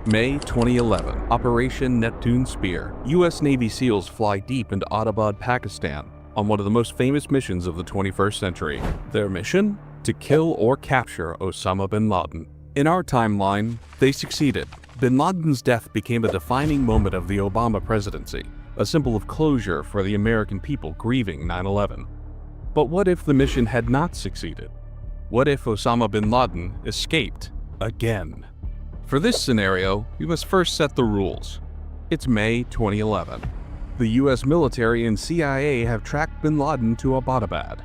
May 2011, Operation Neptune Spear. U.S. Navy SEALs fly deep into Abbottabad, Pakistan, on one of the most famous missions of the 21st century. Their mission? To kill or capture Osama bin Laden. In our timeline, they succeeded. Bin Laden's death became a defining moment of the Obama presidency, a symbol of closure for the American people grieving 9/11. But what if the mission had not succeeded? What if Osama bin Laden escaped again? For this scenario, we must first set the rules. It's May 2011. The US military and CIA have tracked bin Laden to Abbottabad.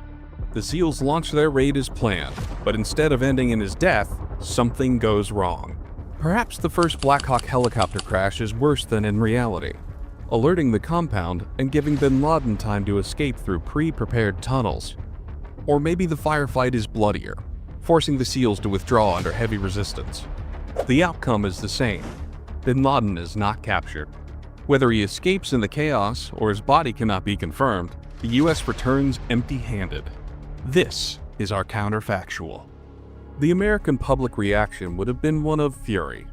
The SEALs launch their raid as planned, but instead of ending in his death, something goes wrong. Perhaps the first Black Hawk helicopter crash is worse than in reality, alerting the compound and giving bin Laden time to escape through pre-prepared tunnels. Or maybe the firefight is bloodier, forcing the SEALs to withdraw under heavy resistance. The outcome is the same. Bin Laden is not captured. Whether he escapes in the chaos or his body cannot be confirmed, the US returns empty-handed. This is our counterfactual. The American public reaction would have been one of fury.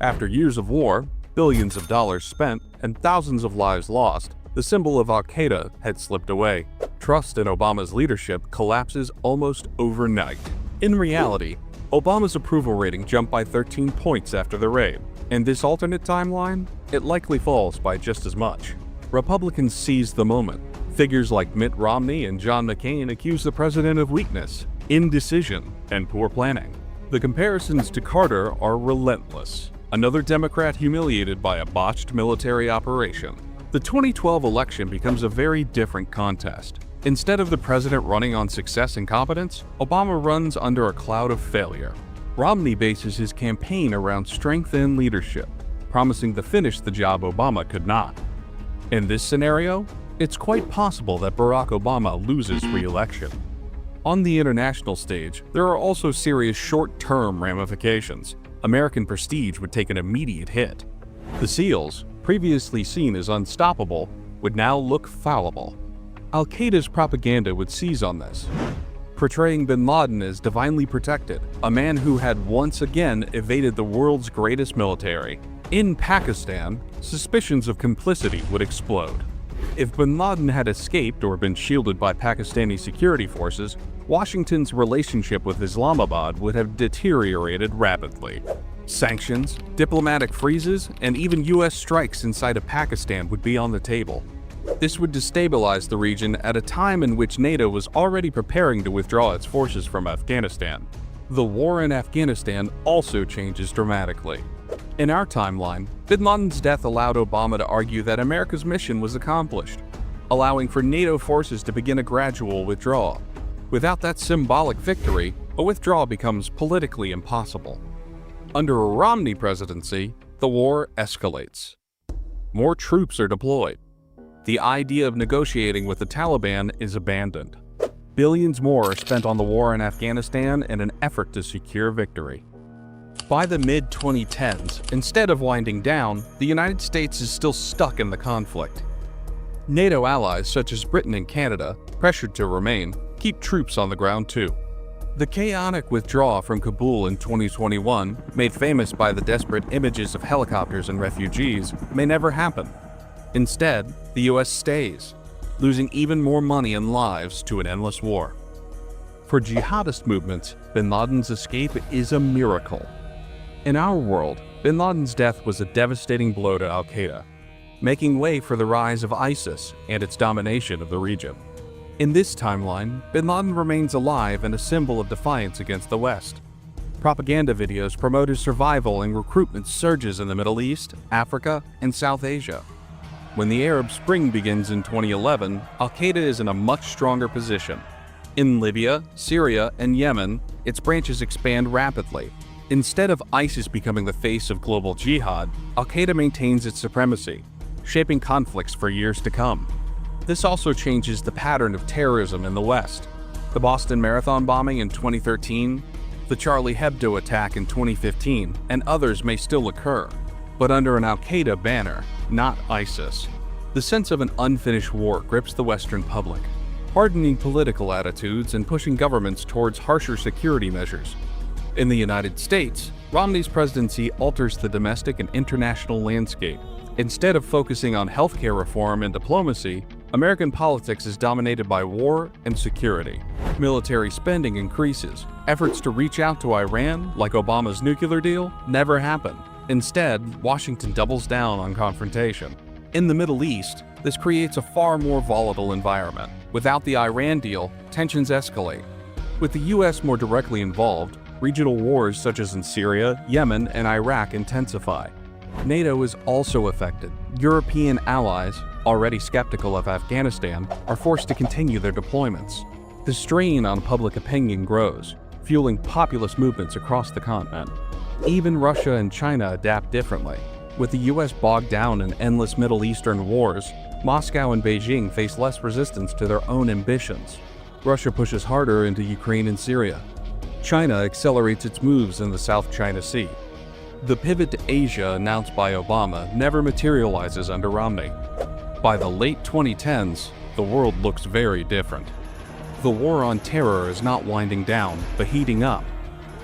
After years of war, billions of dollars spent, and thousands of lives lost, the symbol of al-Qaeda had slipped away. Trust in Obama's leadership collapses almost overnight. In reality, Obama's approval rating jumped by 13 points after the raid. In this alternate timeline, it likely falls by just as much. Republicans seized the moment. Figures like Mitt Romney and John McCain accuse the president of weakness, indecision, and poor planning. The comparisons to Carter are relentless. Another Democrat humiliated by a botched military operation. The 2012 election becomes a very different contest. Instead of the president running on success and competence, Obama runs under a cloud of failure. Romney bases his campaign around strength and leadership, promising to finish the job Obama could not. In this scenario, it's quite possible that Barack Obama loses re-election. On the international stage, there are also serious short-term ramifications. American prestige would take an immediate hit. The SEALs, previously seen as unstoppable, would now look fallible. Al-Qaeda's propaganda would seize on this, portraying bin Laden as divinely protected, a man who had once again evaded the world's greatest military. In Pakistan, suspicions of complicity would explode. If bin Laden had escaped or been shielded by Pakistani security forces, Washington's relationship with Islamabad would have deteriorated rapidly. Sanctions, diplomatic freezes, and even US strikes inside of Pakistan would be on the table. This would destabilize the region at a time in which NATO was already preparing to withdraw its forces from Afghanistan. The war in Afghanistan also changes dramatically. In our timeline, bin Laden's death allowed Obama to argue that America's mission was accomplished, allowing for NATO forces to begin a gradual withdrawal. Without that symbolic victory, a withdrawal becomes politically impossible. Under a Romney presidency, the war escalates. More troops are deployed. The idea of negotiating with the Taliban is abandoned. Billions more are spent on the war in Afghanistan in an effort to secure victory. By the mid-2010s, instead of winding down, the United States is still stuck in the conflict. NATO allies such as Britain and Canada, pressured to remain, keep troops on the ground too. The chaotic withdrawal from Kabul in 2021, made famous by the desperate images of helicopters and refugees, may never happen. Instead, the US stays, losing even more money and lives to an endless war. For jihadist movements, bin Laden's escape is a miracle. In our world, bin Laden's death was a devastating blow to al-Qaeda, making way for the rise of ISIS and its domination of the region. In this timeline, bin Laden remains alive and a symbol of defiance against the West. Propaganda videos promote his survival and recruitment surges in the Middle East, Africa, and South Asia. When the Arab Spring begins in 2011, al-Qaeda is in a much stronger position. In Libya, Syria, and Yemen, its branches expand rapidly. Instead of ISIS becoming the face of global jihad, al-Qaeda maintains its supremacy, shaping conflicts for years to come. This also changes the pattern of terrorism in the West. The Boston Marathon bombing in 2013, the Charlie Hebdo attack in 2015, and others may still occur, but under an al-Qaeda banner, not ISIS. The sense of an unfinished war grips the Western public, hardening political attitudes and pushing governments towards harsher security measures. In the United States, Romney's presidency alters the domestic and international landscape. Instead of focusing on healthcare reform and diplomacy, American politics is dominated by war and security. Military spending increases. Efforts to reach out to Iran, like Obama's nuclear deal, never happen. Instead, Washington doubles down on confrontation. In the Middle East, this creates a far more volatile environment. Without the Iran deal, tensions escalate. With the US more directly involved, regional wars such as in Syria, Yemen, and Iraq intensify. NATO is also affected. European allies, already skeptical of Afghanistan, are forced to continue their deployments. The strain on public opinion grows, fueling populist movements across the continent. Even Russia and China adapt differently. With the US bogged down in endless Middle Eastern wars, Moscow and Beijing face less resistance to their own ambitions. Russia pushes harder into Ukraine and Syria. China accelerates its moves in the South China Sea. The pivot to Asia announced by Obama never materializes under Romney. By the late 2010s, the world looks very different. The war on terror is not winding down, but heating up.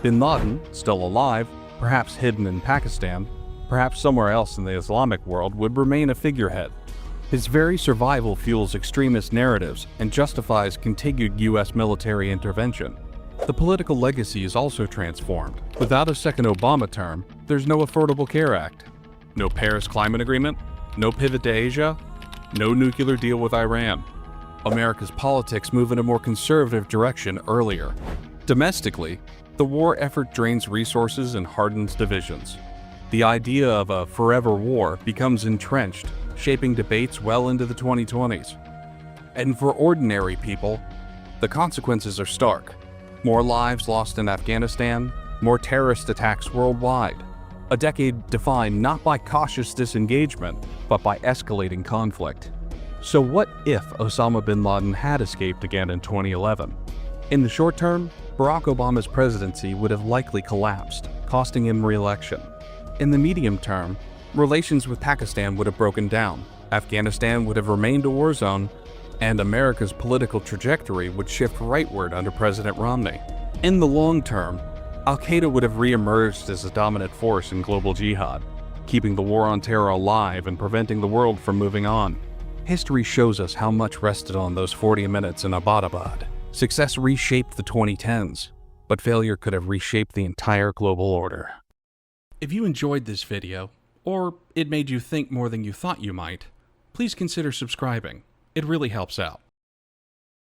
Bin Laden, still alive, perhaps hidden in Pakistan, perhaps somewhere else in the Islamic world, would remain a figurehead. His very survival fuels extremist narratives and justifies continued US military intervention. The political legacy is also transformed. Without a second Obama term, there's no Affordable Care Act, no Paris Climate Agreement, no pivot to Asia, no nuclear deal with Iran. America's politics move in a more conservative direction earlier. Domestically, the war effort drains resources and hardens divisions. The idea of a forever war becomes entrenched, shaping debates well into the 2020s. And for ordinary people, the consequences are stark. More lives lost in Afghanistan, more terrorist attacks worldwide. A decade defined not by cautious disengagement, but by escalating conflict. So what if Osama bin Laden had escaped again in 2011? In the short term, Barack Obama's presidency would have likely collapsed, costing him re-election. In the medium term, relations with Pakistan would have broken down, Afghanistan would have remained a war zone, and America's political trajectory would shift rightward under President Romney. In the long term, al-Qaeda would have re-emerged as a dominant force in global jihad, keeping the war on terror alive and preventing the world from moving on. History shows us how much rested on those 40 minutes in Abbottabad. Success reshaped the 2010s, but failure could have reshaped the entire global order. If you enjoyed this video, or it made you think more than you thought you might, please consider subscribing. It really helps out.